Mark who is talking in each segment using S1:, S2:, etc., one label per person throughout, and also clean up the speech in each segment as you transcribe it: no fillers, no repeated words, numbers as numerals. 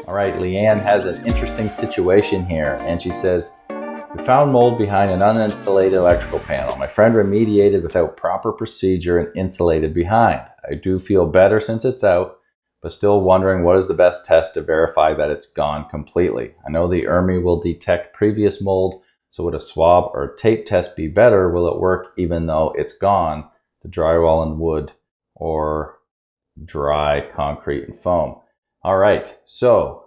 S1: All right, Leanne has an interesting situation here, and she says, we found mold behind an uninsulated electrical panel. My friend remediated without proper procedure and insulated behind. I do feel better since it's out, but still wondering what is the best test to verify that it's gone completely. I know the ERMI will detect previous mold, so would a swab or tape test be better? Will it work even though it's gone? The drywall and wood or dry concrete and foam. All right, so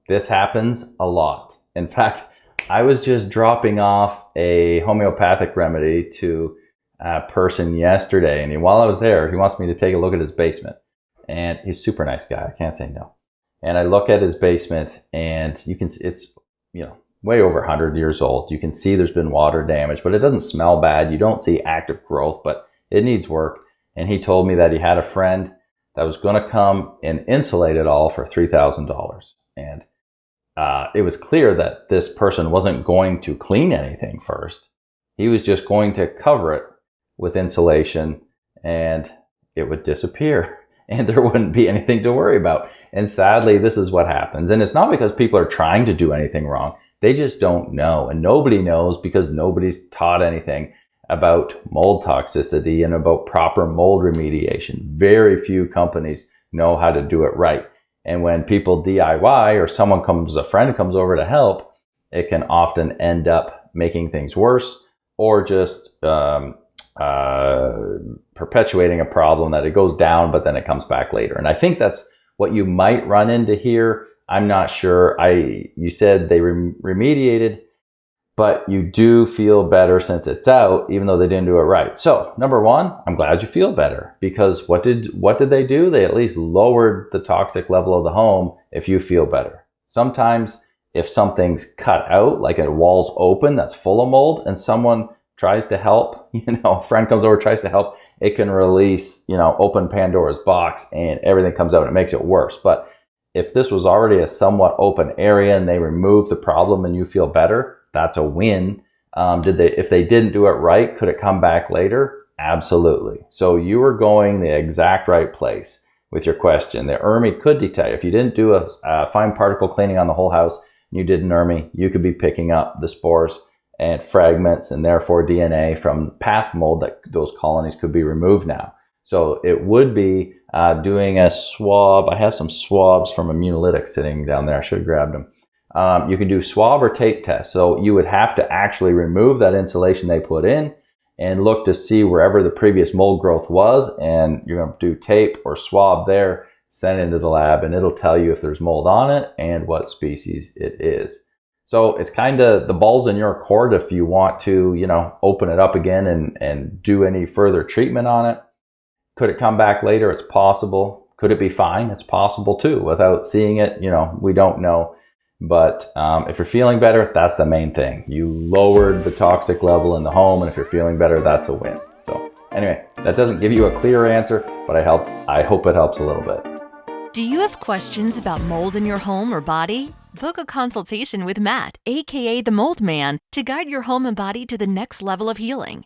S1: this happens a lot. In fact, I was just dropping off a homeopathic remedy to a person yesterday, and while I was there, he wants me to take a look at his basement. And he's a super nice guy. I can't say no. And I look at his basement, and you can see it's way over 100 years old. You can see there's been water damage, but it doesn't smell bad. You don't see active growth, but it needs work. And he told me that he had a friend that was going to come and insulate it all for $3,000. And it was clear that this person wasn't going to clean anything first. He was just going to cover it with insulation and it would disappear and there wouldn't be anything to worry about. And sadly, this is what happens. And it's not because people are trying to do anything wrong. They just don't know. And nobody knows because nobody's taught anything about mold toxicity and about proper mold remediation. Very few companies know how to do it right. And when people DIY or a friend comes over to help, it can often end up making things worse or just perpetuating a problem that it goes down, but then it comes back later. And I think that's what you might run into here. I'm not sure. You said they remediated, but you do feel better since it's out, even though they didn't do it right. So number one, I'm glad you feel better because what did they do? They at least lowered the toxic level of the home if you feel better. Sometimes if something's cut out, like a wall's open that's full of mold and someone tries to help, a friend comes over, tries to help, it can release, open Pandora's box and everything comes out and it makes it worse. But if this was already a somewhat open area and they remove the problem and you feel better, that's a win. If they didn't do it right, could it come back later? Absolutely. So you were going the exact right place with your question. The ERMI could detect, if you didn't do a fine particle cleaning on the whole house, and you did an ERMI, you could be picking up the spores and fragments and therefore DNA from past mold that those colonies could be removed now. So it would be doing a swab. I have some swabs from Immunolytics sitting down there. I should have grabbed them. You can do swab or tape test. So you would have to actually remove that insulation they put in and look to see wherever the previous mold growth was. And you're going to do tape or swab there, send it into the lab, and it'll tell you if there's mold on it and what species it is. So it's kind of the ball's in your court if you want to, open it up again and do any further treatment on it. Could it come back later? It's possible. Could it be fine? It's possible too. Without seeing it, we don't know. But if you're feeling better, that's the main thing. You lowered the toxic level in the home, and if you're feeling better, that's a win. So anyway, that doesn't give you a clear answer, but I hope it helps a little bit.
S2: Do you have questions about mold in your home or body? Book a consultation with Matt, aka the Mold Man, to guide your home and body to the next level of healing.